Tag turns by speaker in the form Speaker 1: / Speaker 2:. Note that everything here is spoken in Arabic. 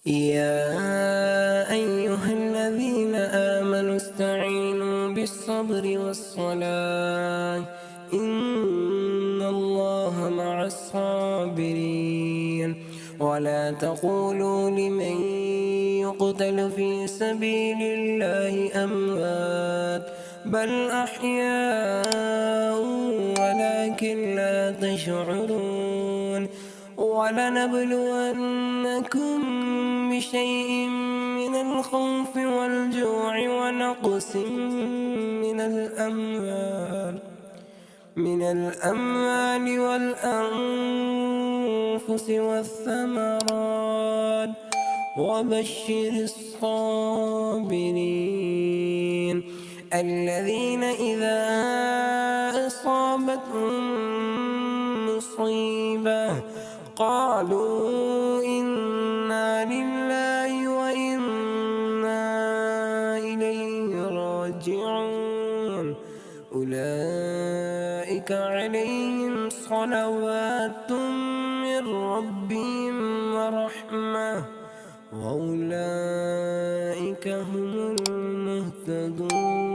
Speaker 1: يا أيها الذين آمنوا استعينوا بالصبر والصلاة إن الله مع الصابرين. ولا تقولوا لمن يقتل في سبيل الله أموات بل أحياء ولكن لا تشعرون. ولنبلونكم بشيء من الخوف والجوع ونقص من الأموال والأنفس والثمرات وبشر الصابرين الذين إذا أصابتهم مصيبة قالوا إنا لله وإنا إليه راجعون. أولئك عليهم صلوات من ربهم ورحمة وأولئك هم المهتدون.